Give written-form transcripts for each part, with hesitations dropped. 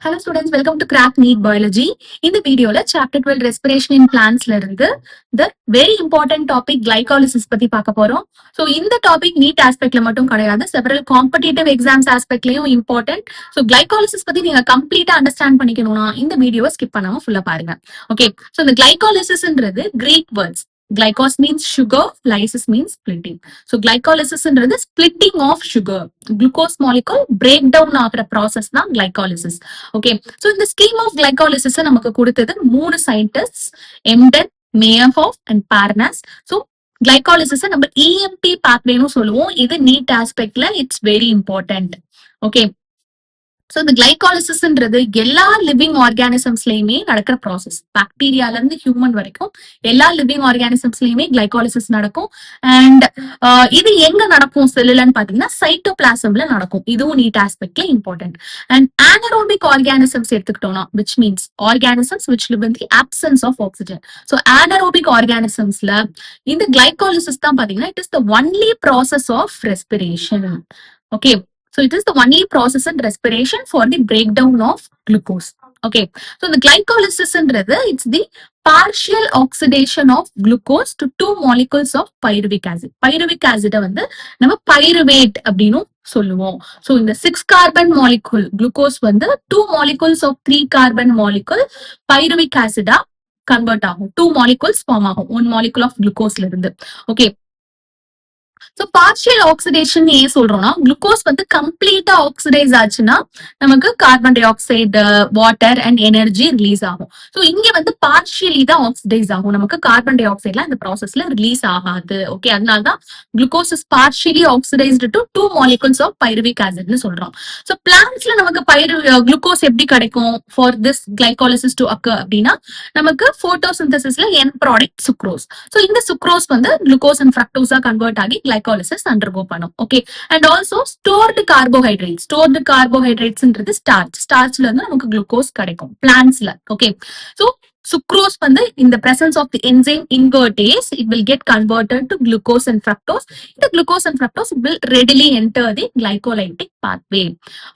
Hello students, welcome to Crack Neat Biology. In the video, chapter 12 Respiration in Plants the very important topic glycolysis பத்தி பார்க்க போறோம். So இந்த topic neat aspectல மட்டும் கிடையாது, several competitive exams aspectலயும் important. So glycolysis பத்தி நீங்க கம்ப்ளீட்டா understand பண்ணிக்கணும்னா இந்த வீடியோவை ஸ்கிப் பண்ணாம ஃபுல்லா பாருங்க. Okay, so இந்த glycolysisன்றது Greek words. Glycos means sugar, lysis means splitting. So glycolysis is splitting of sugar. Glucose molecule breakdown ஆகிற process தான் glycolysis. Okay. So in the scheme of glycolysis நமக்கு கொடுத்தது 3 scientists, Emden, Meyerhoff and Parnas. So glycolysis நம்ம EMP pathway னு சொல்லுவோம். இது neat aspectல it's very important. Okay. So இந்த கிளைகாலிசிஸ்ன்றது எல்லா லிவிங் ஆர்கானிசம்ஸ்லயுமே நடக்கிற ப்ராசஸ். பாக்டீரியால இருந்து ஹியூமன் வரைக்கும் எல்லா லிவிங் ஆர்கானிசம்ஸ்லயுமே கிளைகாலிசிஸ் நடக்கும். அண்ட் இது எங்க நடக்கும் செல்லுலன்னு பாத்தீங்கன்னா சைட்டோபிளாசம்ல நடக்கும். இதுவும் நீட் ஆஸ்பெக்ட்ல இம்பார்ட்டன்ட். அண்ட் anaerobic ஆர்கானிசம்ஸ் எடுத்துக்கிட்டோம்னா which means organisms which live in the absence of oxygen. So anaerobic ஆர்கானிசம்ஸ்ல இந்த கிளைகாலிசிஸ் தான் பாத்தீங்கன்னா it is the only process of respiration. Okay. So it is the only process in respiration for the breakdown of glucose. Okay. So the glycolysis it's the partial oxidation of glucose to 2 molecules of pyruvic acid. Pyruvic acid வந்து நம்ம pyruvate அப்படின்னு சொல்லுவோம். So இந்த 6 carbon molecule glucose வந்து 2 molecules of 3 carbon molecule pyruvic acid convert ஆகும். 2 molecules form ஆகும் 1 molecule of glucose இருந்து. Okay. So partial oxidation ஏன் சொல்றோம்னா குளுக்கோஸ் வந்து கம்ப்ளீட்டா ஆக்சிடைஸ் ஆச்சுன்னா நமக்கு carbon dioxide, water and energy release ஆகும். ஸோ இங்க வந்து பார்ஷியலி தான் ஆக்சிடைஸ் ஆகும், நமக்கு கார்பன் டை ஆக்சைட்லாம் இந்த ப்ராசஸ்ல ரிலீஸ் ஆகாது. ஓகே, அதனால தான் glucose is partially oxidised to 2 molecules of pyruvic ஆசிட்னு சொல்றோம். ஸோ பிளான்ட்ஸ்ல நமக்கு குளுக்கோஸ் எப்படி கிடைக்கும் for this glycolysis to occur அப்படின்னா நமக்கு போட்டோசிந்தசிஸ்ல என் ப்ராடக்ட் சுக்ரோஸ். ஸோ இந்த சுக்ரோஸ் வந்து குளுக்கோஸ் அண்ட் ஃப்ரக்டோஸா கன்வெர்ட் ஆகி glycolysis undergo பண்ணும். Okay, and also stored carbohydrates. Stored carbohydrates ன்றது starchல இருந்து நமக்கு glucose கிடைக்கும் பிளான்ட்ஸ்ல. Okay, so sucrose வந்து in the presence of the enzyme invertase it will get converted to glucose and fructose. The glucose and fructose will readily enter the glycolytic pathway.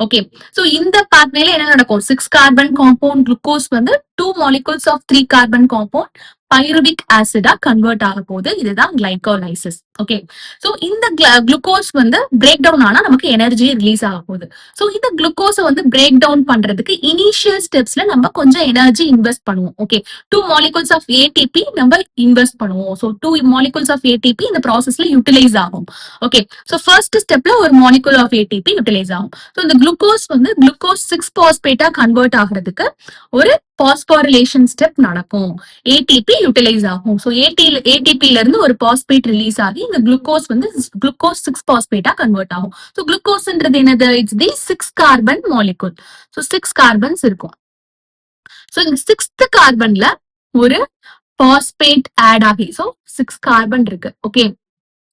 Okay, so இந்த pathway ல என்ன நடக்கும்? 6 carbon compound glucose வந்து 2 molecules of 3 carbon compound pyruvic ஆசிடா convert ஆக போகுது. இதுதான் glycolysis. Okay, so இந்த குளுக்கோஸ் வந்து பிரேக் டவுன் ஆனா நமக்கு எனர்ஜி ரிலீஸ் ஆக போகுது. சோ இந்த குளுக்கோஸ வந்து பிரேக் டவுன் பண்றதுக்கு இனிஷியல் ஸ்டெப்ஸ்ல நம்ம கொஞ்சம் எனர்ஜி இன்வெஸ்ட் பண்ணுவோம். ஓகே, 2 molecules of ATP நம்ம இன்வெஸ்ட் பண்ணுவோம். சோ 2 molecules of ATP இந்த ப்ராசஸ்ல யூட்டிலைஸ் ஆகும். ஓகே, சோ ஃபர்ஸ்ட் ஸ்டெப்ல ஒரு molecule of ATP யூட்டிலைஸ் ஆகும். சோ இந்த குளுக்கோஸ் வந்து குளுக்கோஸ் 6 பாஸ்பேட்டா கன்வெர்ட் ஆகிறதுக்கு ஒரு பாஸ்போரிலேஷன் ஸ்டெப் நடக்கும். ஏடிபி யூட்டிலைஸ் ஆகும். சோ ஏடிபில இருந்து ஒரு பாஸ்பேட் ரிலீஸ் ஆகி இந்த குளுக்கோஸ் வந்து குளுக்கோஸ் 6 பாஸ்பேட்டா கன்வெர்ட் ஆகும். சோ குளுக்கோஸ்ன்றது என்னது? It's the 6 carbon molecule. So 6 carbons இருக்கும். சோ இந்த 6th கார்பன்ல ஒரு பாஸ்பேட் ஆட் ஆகி, சோ 6 கார்பன் இருக்கு. ஓகே,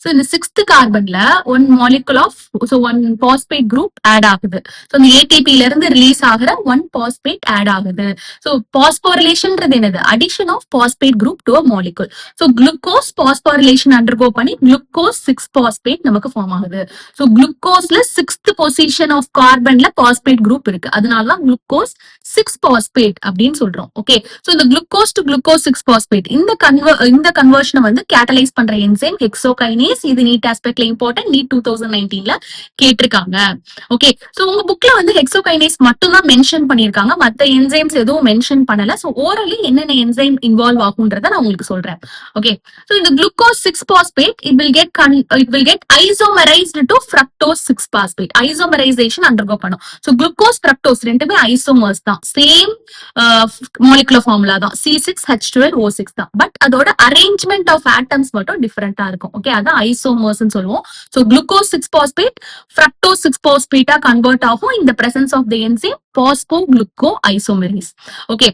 சோ இந்த 6th கார்பன்ல 1 molecule of so 1 phosphate group add ஆகுது. சோ இந்த ஏடிபில இருந்து ரிலீஸ் ஆகுற 1 phosphate ஆட் ஆகுது. சோ பாஸ்போரிலேஷன்ன்றது என்னது? Addition of phosphate group to a molecule. So glucose phosphorylation undergo பண்ணி குளுக்கோஸ் 6 பாஸ்பேட் நமக்கு ஃபார்ம் ஆகுது. சோ குளுக்கோஸ்ல 6th பொசிஷன் ஆஃப் கார்பன்ல பாஸ்பேட் குரூப் இருக்கு, அதனால தான் குளுக்கோஸ் 6 பாஸ்பேட் அப்படின்னு சொல்றோம். ஓகே, சோ இந்த குளுக்கோஸ் டு குளுக்கோஸ் 6 பாஸ்பேட் இந்த கன்வர்ஷனை வந்து கேட்டலைஸ் பண்ற என்சைம் ஹெக்ஸோகைனேஸ். இது நீட் ஆஸ்பெக்ட்ல இம்பார்ட்டன்ட், நீட் 2019ல கேட்டிருக்காங்க. ஓகே, சோ உங்க புக்ல வந்து ஹெக்ஸோகைனேஸ் மட்டும் தான் மென்ஷன் பண்ணிருக்காங்க, மத்த என்சைம்ஸ் எதுவும் மென்ஷன் பண்ணல. சோ ஓரலி என்னென்ன என்சைம் இன்வால்வ் ஆகும்ன்றத நான் உங்களுக்கு சொல்றேன். ஓகே, சோ இந்த glucose 6 phosphate it will get isomerized to fructose 6 phosphate. Isomerisation undergo பண்ணும். சோ குளுக்கோஸ் ஃப்ரக்டோஸ் ரெண்டுமே ஐசோமர்ஸ் தான், சேம் மாலிகுலர் ஃபார்முலா தான், C6H12O6 தான். பட் அதோட அரேஞ்ச்மெண்ட் ஆஃப் ஆட்டம்ஸ் மட்டும் டிஃபரெண்டா இருக்கும். ஓகே, அதான் ஐசோமர்ஸ் சொல்லுவோம். சோ குளுக்கோஸ் 6 பாஸ்பேட் ஃப்ரக்டோஸ் 6 பாஸ்பேட்டா கன்வெர்ட் ஆகும் in the presence of the enzyme phosphoglucoisomerase. Okay,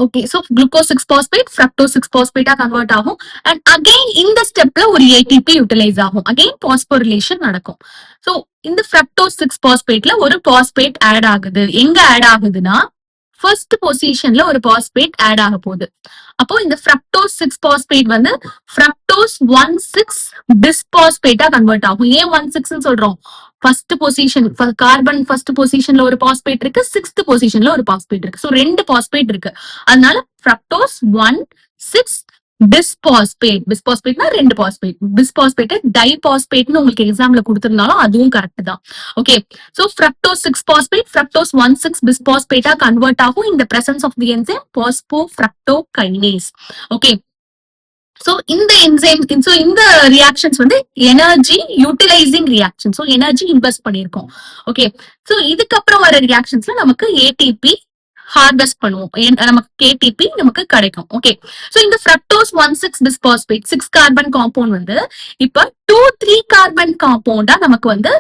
okay, so glucose 6 phosphate fructose 6 பாஸ்பேட்டா கன்வெர்ட் ஆகும். அண்ட் அகைன் இந்த ஸ்டெப்ல ஒரு ஏடிபி யூட்டிலைஸ் ஆகும். அகைன் பாஸ்போரிலேஷன் நடக்கும். சோ இந்த ஃப்ரக்டோஸ் 6 பாஸ்பேட்ல ஒரு பாஸ்பேட் ஆட் ஆகுது. எங்க ஆட் ஆகுதுன்னா ஃபர்ஸ்ட் பொசிஷன்ல ஒரு பாஸ்பேட் ஆட் ஆக போகுது. அப்போ இந்த ஃப்ரக்டோஸ் 6 பாஸ்பேட் வந்து ஃப்ரக்டோஸ் 1,6 டிஸ்பாஸ்பேட்டா கன்வெர்ட் ஆகும். ஏன் 1,6 சொல்றோம்? ஃபர்ஸ்ட் பொசிஷன் கார்பன் ஃபர்ஸ்ட் பொசிஷன்ல ஒரு பாஸ்பேட் இருக்கு, சிக்ஸ்த் பொசிஷன்ல ஒரு பாஸ்பேட் இருக்கு. சோ ரெண்டு பாஸ்பேட் இருக்கு. அதனால ஃப்ரக்டோஸ் 1,6 பிஸ்பாஸ்பேட். பிஸ்பாஸ்பேட்னா ரெண்டு பாஸ்பேட். பிஸ்பாஸ்பேட் டைபாஸ்பேட்னு உங்களுக்கு எக்ஸாம்ல கொடுத்திருந்தாலும் அதுவும் கரெக்ட் தான். Okay, so fructose 6 phosphate fructose 1,6 பிஸ்பாஸ்பேட்டா கன்வெர்ட் ஆகும் இந்த presence of the enzyme phosphofructokinase. Okay, so இந்த என்சைம், சோ இந்த ரியாக்ஷன்ஸ் வந்து energy utilising reaction. So energy invest பண்ணிருக்கோம். ஓகே, சோ இதுக்கப்புறம் வர ரியாக்ஷன்ஸ்ல நமக்கு ஏடிபி ஹார்வெஸ்ட் பண்ணுவோம், நமக்கு கேடிபி நமக்கு கிடைக்கும். ஓகே, சோ இந்த ஃப்ரக்டோஸ் 1,6 பிஸ்பாஸ்பேட் 6 கார்பன் காம்பவுண்ட் வந்து இப்ப 2,3 கார்பன் காம்பவுண்டா நமக்கு வந்து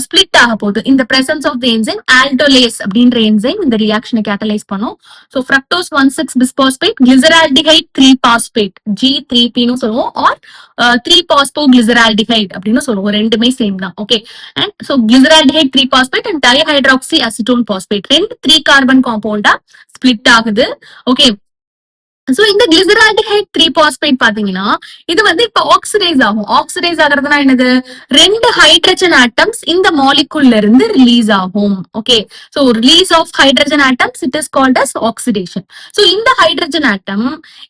ஸ்பிளிட் ஆக போகுது இந்த presence of the enzyme aldolase அப்படின்ற என்சைம் இந்த ரியாக்ஷனை கேட்டலைஸ் பண்ணும். So fructose 1,6 bisphosphate glyceraldehyde 3 phosphate G3P னு சொல்லுவோம், ஆர் 3 பாஸ்போ கிளிசரால்டிஹைட் அப்படின்னு சொல்லுவோம். ரெண்டுமே சேம் தான். Okay, and so glyceraldehyde 3 phosphate and dihydroxy acetone phosphate ரெண்டு 3 கார்பன் காம்பவுண்டா ஸ்பிளிட் ஆகுது. ஓகே, சோ இந்த கிளிசரால்டிஹைட் 3 பாஸ்பேட் பாத்தீங்கன்னா இது வந்து இப்ப ஆக்சிடைஸ் ஆகும். ஆக்சிடைஸ் ஆகுறதுனா என்னது, ரெண்டு ஹைட்ரஜன் ஆட்டம்ஸ் இந்த மாலிகுல்ல இருந்து ரிலீஸ் ஆகும். Okay, so release of hydrogen atoms it is called as oxidation. So இந்த ஹைட்ரஜன் ஆட்டம்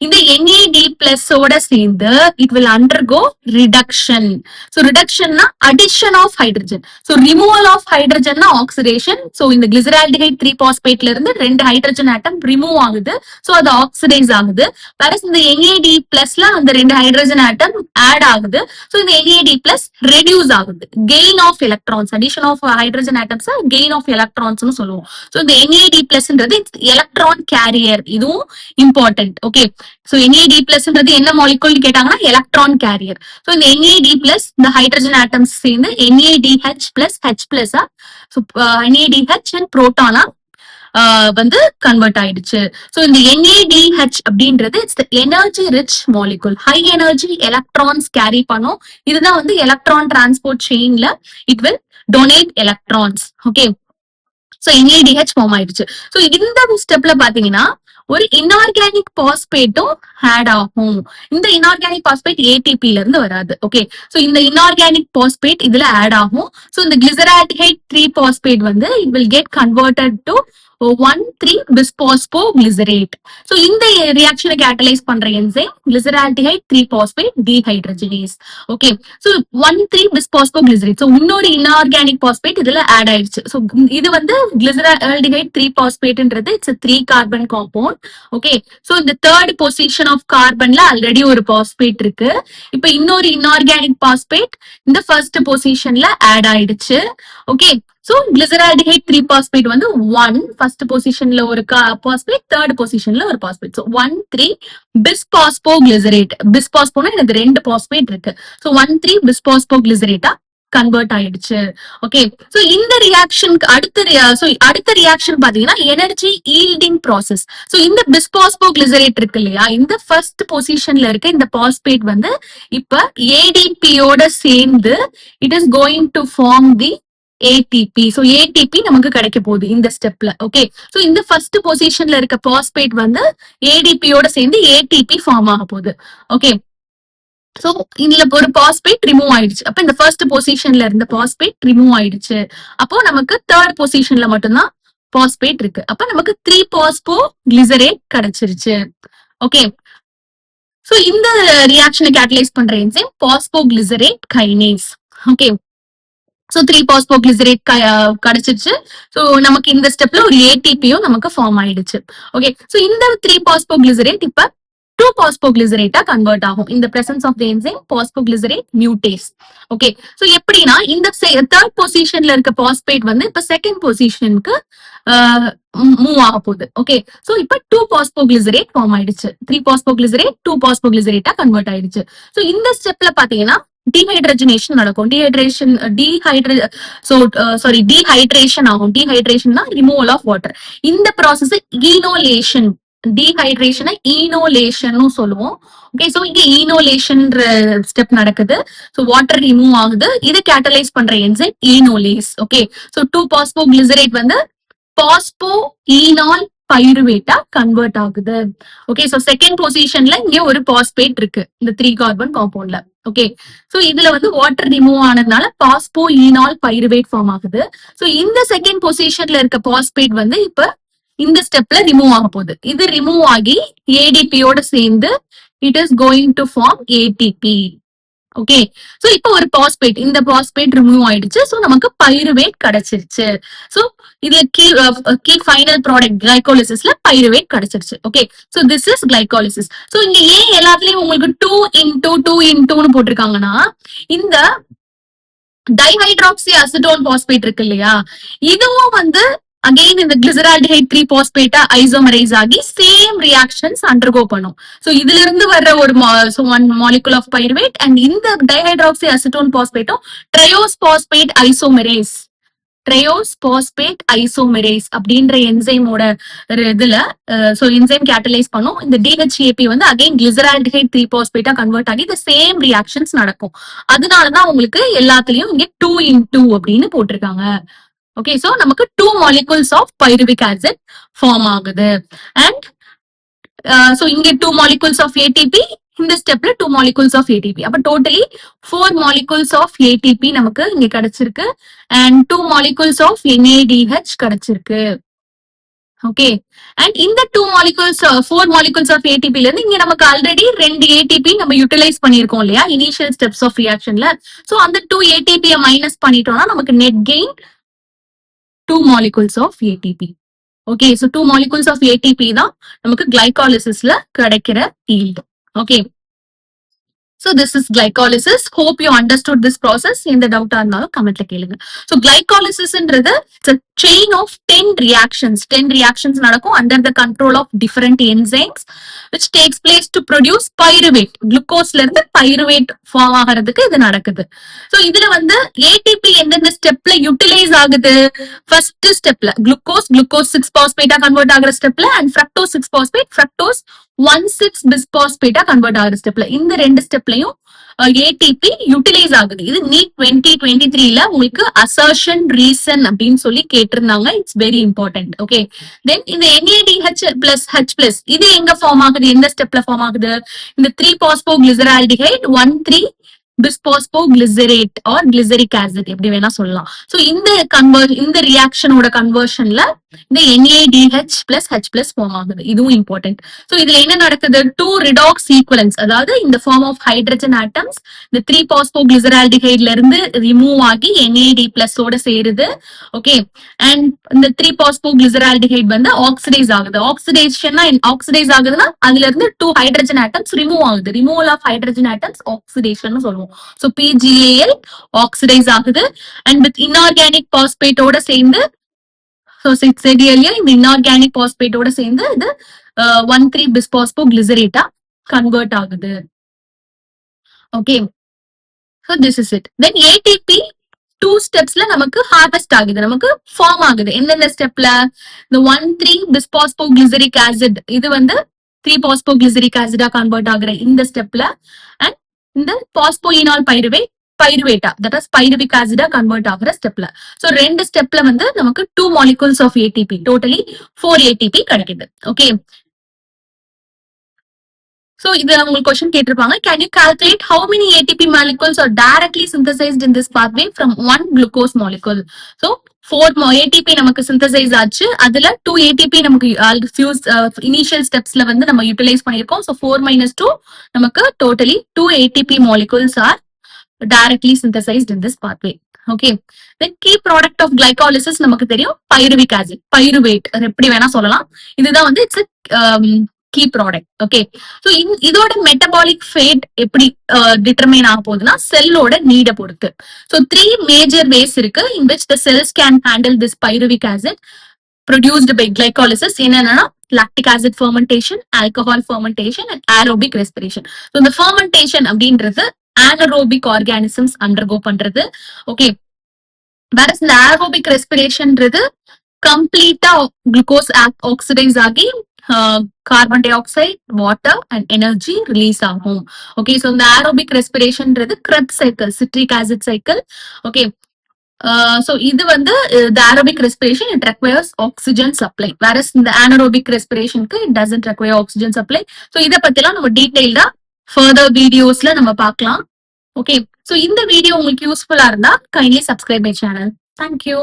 இந்த NAD+ ஓட சேர்ந்து it will undergo reduction. So ரிடக்ஷன்னா addition of hydrogen. So removal of ஹைட்ரஜன்னா ஆக்சிடேஷன். சோ இந்த கிளிசரால்டிஹைட் 3 பாஸ்பேட்ல இருந்து ரெண்டு ஹைட்ரஜன் ஆட்டம் ரிமூவ் ஆகுது. சோ அது ஆக்சிடைஸ் ஆகுது. இந்த NAD+ அந்த ரெண்டு ஹைட்ரஜன் ஆட்டம் ஆட் ஆகுது. சோ இந்த NAD+ ரெடியூஸ் ஆகுது. Gain of electrons, addition of hydrogen atoms gain of electrons சொல்லுவோம். சோ இந்த NAD+ன்றது எலக்ட்ரான் கேரியர், இதுவும் இம்பார்ட்டன்ட். ஓகே, சோ NAD+ன்றது என்ன மாலிகுல் கேட்டாங்கன்னா எலக்ட்ரான் கேரியர். சோ இந்த NAD+ இந்த ஹைட்ரஜன் ஆட்டம்ஸ் சேர்ந்து NADH+H+, NADH அண்ட் புரோட்டானா வந்து கன்வெர்ட் ஆயிடுச்சு. சோ இந்த NADH அப்படின்றது it's energy rich molecule, high energy electrons carry பண்ணும். இதுதான் வந்து எலக்ட்ரான் டிரான்ஸ்போர்ட் செயின்ல it will donate electrons. Okay, so NADH form ஆயிடுச்சு. சோ இந்த ஸ்டெப்ல பாத்தீங்கன்னா ஒரு இன்ஆர்கானிக் பாஸ்பேட்டும் ஆட் ஆகும். இந்த இன்ஆர்கானிக் பாஸ்பேட் ATP ல இருந்து வராது. ஓகே, சோ இந்த இன்ஆர்கானிக் பாஸ்பேட் இதுல ஆட் ஆகும். சோ இந்த கிளிசரால்டிஹைட் 3 பாஸ்பேட் வந்து it will get converted to 1,3 bisphosphoglycerate. So இந்த ரியாக்ஷனை கேட்டலைஸ் பண்ற enzyme glyceraldehyde 3 phosphate dehydrogenase. Okay, so 1,3 bisphosphoglycerate. So இன்னொரு இன்ஆர்கானிக் பாஸ்பேட் இதுல ஆட் ஆயிடுச்சு. சோ இது வந்து கிளிசரால்டிஹைட் 3 பாஸ்பேட்ன்றது it's 3 carbon compound. Okay, so இந்த தேர்ட் பொசிஷன் ஆஃப் கார்பன்ல ஆல்ரெடி ஒரு பாஸ்பேட் இருக்கு. இப்ப இன்னொரு இன்ஆர்கானிக் பாஸ்பேட் இந்த ஃபர்ஸ்ட் பொசிஷன்ல ஆட் ஆயிடுச்சு. ஓகே, சோ கிளிசரால்டிஹைட் 3 பாஸ்பேட் வந்து 1 ஃபர்ஸ்ட் பொசிஷன்ல ஒரு பாஸ்பேட், தேர்ட் பொசிஷன்ல ஒரு பாஸ்பேட். சோ 1,3 பிஸ்பாஸ்போகிளிசரேட். பிஸ்பாஸ்போனா எனக்கு ரெண்டு பாஸ்பேட் இருக்கு. சோ 1,3 பிஸ்பாஸ்போகிளிசரேட்டா கன்வெர்ட் ஆயிடுச்சு. ஓகே, சோ இந்த ரியாக்ஷனுக்கு அடுத்த ரியாக்ஷன் பாத்தீங்கன்னா எனர்ஜி ஈல்டிங் ப்ராசஸ். சோ இந்த பிஸ்பாஸ்போகிளிசரேட் இருக்கு இல்லையா, இந்த ஃபர்ஸ்ட் பொசிஷன்ல இருக்க இந்த பாஸ்பேட் வந்து இப்ப ADP-யோட சேர்ந்து it is going to form the ATP. So ATP நமக்கு கிடைக்க போகுது இந்த ஸ்டெப்ல. ஓகே, சோ இந்த ஃபர்ஸ்ட் பொசிஷன்ல இருக்க பாஸ்பேட் வந்து ADP-யோட சேர்ந்து ATP ஃபார்ம் ஆக போகுது. ஓகே, சோ இதுல ஒரு பாஸ்பேட் ரிமூவ் ஆயிடுச்சு. அப்ப இந்த ஃபர்ஸ்ட் பொசிஷன்ல இருந்த பாஸ்பேட் ரிமூவ் ஆயிடுச்சு. அப்போ நமக்கு தேர்ட் பொசிஷன்ல மட்டும்தான் பாஸ்பேட் இருக்கு. அப்ப நமக்கு 3 பாஸ்போகிளிசரேட் கிடைச்சிருச்சு. ஓகே, சோ இந்த ரியாக்ஷனை கேட்டலைஸ் பண்ற என்சைம் பாஸ்போகிளிசரேட் கைனேஸ். ஓகே, சோ 3 பாஸ்போகிளிசரேட் கிடைச்சிருச்சு. சோ நமக்கு இந்த ஸ்டெப்ல ஒரு ATP-யும் நமக்கு ஃபார்ம் ஆயிடுச்சு. ஓகே, சோ இந்த 3 பாஸ்போகிளிசரேட் இப்ப 2 பாஸ்போகிளிசரேட்டா கன்வெர்ட் ஆகும் இந்த presence of the enzyme phosphoglycerate mutase. Okay, so எப்படின்னா இந்த தேர்ட் பொசிஷன்ல இருக்க பாஸ்பேட் வந்து இப்ப செகண்ட் பொசிஷனுக்கு மூவ் ஆக போகுது. ஓகே, சோ இப்ப 2 பாஸ்போகிளிசரேட் ஃபார்ம் ஆயிடுச்சு. 3 பாஸ்போகிளிசரேட் 2 பாஸ்போகிளிசரேட்டா கன்வெர்ட் ஆயிடுச்சு. சோ இந்த ஸ்டெப்ல பாத்தீங்கன்னா டீஹைட்ரஜனேஷன் நடக்கும். டீஹைட்ரேஷன் ஆகும். டீஹைட்ரேஷன்னா ரிமூவல் ஆஃப் வாட்டர். இந்த ப்ராசஸ் ஈனோலேஷன். டீஹைட்ரேஷனை ஈனோலேஷன் சொல்லுவோம். ஓகே, சோ இங்க ஈனோலேஷன்ன்ற ஸ்டெப் நடக்குது. சோ வாட்டர் ரிமூவ் ஆகுது. இது கேட்டலைஸ் பண்ற என்சைம் ஈனோலேஸ். ஓகே, சோ 2 பாஸ்போகிளிசரேட் வந்து பாஸ்போ ஈனால் பைருவேட்டா கன்வெர்ட் ஆகுது. ஓகே, சோ செகண்ட் பொசிஷன்ல இங்க ஒரு பாஸ்பேட் இருக்கு இந்த 3 கார்பன் காம்பவுண்ட்ல. ஓகே, சோ இதுல வந்து வாட்டர் ரிமூவ் ஆனதுனால பாஸ்போ ஈனால் பைருவேட் ஃபார்ம் ஆகுது. சோ இந்த செகண்ட் பொசிஷன்ல இருக்க பாஸ்பேட் வந்து இப்ப இந்த ஸ்டெப்ல ரிமூவ் ஆக போகுது. இது ரிமூவ் ஆகி ஏடிபியோட சேர்ந்து it is going to form ATP. Okay, so இப்போ ஒரு பாஸ்பேட், இந்த பாஸ்பேட் ரிமூவ் ஆயிடுச்சு. சோ நமக்கு பைருவேட் கிடைச்சிருச்சு. சோ இதுல கீ ஃபைனல் ப்ராடக்ட் கிளைகோலிசிஸ்ல பைருவேட் கிடைச்சிருச்சு. Okay, so this is glycolysis. So இங்க ஏன் எல்லாத்துலயும் உங்களுக்கு 2 போட்டிருக்காங்கன்னா, இந்த டைஹைட்ராக்சி அசிட்டோன் பாஸ்பேட் இருக்கு இல்லையா, இதுவும் வந்து அகெயின் இந்த கிளிசரால்டிஹைட் 3 பாஸ்பேட்டா ஐசோமரைஸ் ஆகி சேம் ரியாக்ஷன்ஸ் அண்டர்கோ பண்ணும். சோ இதுல இருந்து வர்ற ஒரு one molecule of pyruvate and இந்த டைஹைட்ராக்சி அசிட்டோன் பாஸ்பேட்டும் ட்ரையோஸ் பாஸ்பேட் ஐசோமெரேஸ் அப்படின்ற என்சைமோட இதுல சோ என்சைம் கேட்டலைஸ் பண்ணும். இந்த டிஹெச்ஏபி வந்து அகைன் கிளிசரால்டிஹைட் 3 பாஸ்பேட்டா கன்வெர்ட் ஆகி இந்த சேம் ரியாக்ஷன்ஸ் நடக்கும். அதனாலதான் உங்களுக்கு எல்லாத்துலயும் இங்க 2 அப்படின்னு போட்டிருக்காங்க. ஓகே, சோ நமக்கு 2 molecules of pyruvic acid form ஆகுது. அண்ட் சோ இங்க 2 molecules ஆஃப் ஏடிபி, இந்த ஸ்டெப்ல 2 molecules ஆஃப் ஏடிபி. அப்ப டோட்டலி 4 molecules ஆஃப் ஏடிபி நமக்கு இங்க கிடைச்சிருக்கு. அண்ட் 2 molecules ஆஃப் NADH கிடைச்சிருக்கு. ஓகே, அண்ட் இந்த 4 molecules ஆஃப் ஏடிபில இருந்து இங்க நமக்கு ஆல்ரெடி 2 ஏடிபி நம்ம யூட்டிலைஸ் பண்ணிருக்கோம் இல்லையா இனிஷியல் ஸ்டெப்ஸ் ஆஃப் ரியாக்ஷன்ல. சோ அந்த 2 ஏடிபியை மைனஸ் பண்ணிட்டோம்னா நமக்கு net gain 2 molecules of ATP. Okay, so 2 molecules of ATP தான் நமக்கு glycolysisல கிடைக்கிற yield. Okay, so this is glycolysis. Hope you understood this process. இந்த டவுட்டா இருந்தாலும் கமெண்ட்ல கேளுங்க. So glycolysisன்றது it's a chain of 10 reactions. 10 reactions நடக்கும் under the control of different enzymes which takes place to produce pyruvate. குளுக்கோஸ்ல இருந்து பைருவேட் ஃபார்ம் ஆகிறதுக்கு இது நடக்குது. So இதுல வந்து ATP எந்தெந்த ஸ்டெப்ல யூட்டிலைஸ் ஆகுது? ஃபர்ஸ்ட் ஸ்டெப்ல குளுக்கோஸ் 6 பாஸ்பேட்டா கன்வெர்ட் ஆகிற ஸ்டெப்ல அண்ட் ஃப்ரக்டோஸ் 6 பாஸ்பேட் ஃப்ரக்டோஸ் 1,6 பிஸ்பாஸ்பேட்டா கன்வெர்ட் ஆகிற ஸ்டெப்ல, இந்த 2 ஸ்டெப்லயும் ஏடிபி யூட்டிலைஸ் ஆகுது. இது நீட் 2023ல உங்களுக்கு அசர்ஷன் ரீசன் அப்படின்னு சொல்லி கேட்டிருந்தாங்க. It's very important. ஓகே, தென் இந்த NADH பிளஸ் H பிளஸ் இது எங்க ஃபார்ம் ஆகுது? எந்த ஸ்டெப்ல ஃபார்ம் ஆகுது? இந்த 3 பாஸ்போ glyceraldehyde 1,3 bisphosphoglycerate or glyceric acid எப்படி வேணா சொல்லலாம். சோ இந்த ரியாக்ஷனோட கன்வர்ஷன்ல இந்த NADH plus H plus form ஆகுது. இதுவும் இம்பார்ட்டன்ட். சோ இதுல என்ன நடக்குது? 2 ரிடாக்ஸ் ஈக்குவலன்ஸ், அதாவது இந்த ஃபார்ம் ஆஃப் ஹைட்ரஜன் ஆட்டம்ஸ் இந்த 3 பாஸ்போ கிளிசரால்டிஹைட்ல இருந்து ரிமூவ் ஆகி NAD பிளஸ் ஓட சேருது. ஓகே, அண்ட் இந்த 3 பாஸ்போ கிளிசரால்டிஹைட் வந்து ஆக்சிடைஸ் ஆகுது. ஆக்சிடைஸ் ஆகுதுன்னா அதுல இருந்து 2 ஹைட்ரஜன் ஆட்டம்ஸ் ரிமூவ் ஆகுது. Removal of hydrogen atoms oxidation சொல்லுவோம். So PGAL ஆக்சிடைஸ் ஆகுது அண்ட் வித் இன்ஆர்கானிக் பாஸ்பேட்டோட சேர்ந்து இந்த இன்ஆர்கானிக் பாஸ்பேட்டோட சேர்ந்து இது 1,3 பிஸ்பாஸ்போ கிளிசரேட்டா கன்வெர்ட் ஆகுது. Okay, so this is it. Then ATP 2 ஸ்டெப்ஸ்ல நமக்கு ஹார்வெஸ்ட் ஆகுது, நமக்கு ஃபார்ம் ஆகுது. எந்தெந்த ஸ்டெப்ல? இந்த 1,3 பிஸ்பாஸ்போ கிளிசரிக் ஆசிட் இது வந்து 3 பாஸ்போ கிளிசரிக் ஆசிடா கன்வெர்ட் ஆகுற இந்த ஸ்டெப்ல அண்ட் இந்த பாஸ்போயினால் பைருவேட்டா தட் இஸ் பைருவிக் ஆசிடா கன்வெர்ட் ஆகுற ஸ்டெப்ல. சோ 2 ஸ்டெப்ல வந்து நமக்கு 2 molecules of ATP, totally 4 ATP கிடைக்குது. ஓகே, சோ இது உங்களுக்கு क्वेश्चन கேட்டிருப்பாங்க. Can you calculate how many ATP molecules are directly synthesized in this pathway from one glucose molecule? So 4 ATP நமக்கு சிந்தசைஸ் ஆச்சு. அதுல 2 ATP நமக்கு இனிஷியல் ஸ்டெப்ஸ்ல வந்து நம்ம யூட்டிலைஸ் பண்ணிருக்கோம். So 4 - 2 நமக்கு totally 2 ATP molecules are directly synthesized in this pathway. Okay, then key product of glycolysis நமக்கு தெரியும் பைருவிக் ஆசிட், பைருவேட் எப்படி வேணா சொல்லலாம். இதுதான் வந்து it's key product. Okay, so இதோட மெட்டபாலிக் ஃபேட் எப்படி டிட்டர்மைன் ஆக போகுதுன்னா செல்லோட நீட பொறுத்து. சோ 3 மேஜர் வேஸ் இருக்கு in which the cells can handle this pyruvic acid produced by glycolysis. என்னன்னா lactic acid fermentation, alcohol fermentation and aerobic respiration. So இந்த fermentation அப்படின்றது anaerobic organisms undergo பண்றது. ஓகே, whereas இந்த aerobic respirationன்றது கம்ப்ளீட்டா glucose oxidise ஆகி carbon dioxide, water and energy release ஆகும். Okay, so இந்த ஏரோபிக் ரெஸ்பிரேஷன்ன்றது Krebs cycle, citric acid cycle. Okay, so இது வந்து the aerobic respiration it requires oxygen supply whereas இந்த anaerobic respirationக்கு it doesn't require oxygen supply. So இத பத்திலாம் நம்ம டீடைல்டா further வீடியோஸ்ல நம்ம பார்க்கலாம். ஓகே, ஸோ இந்த வீடியோ உங்களுக்கு யூஸ்ஃபுல்லா இருந்தா kindly subscribe my channel. Thank you.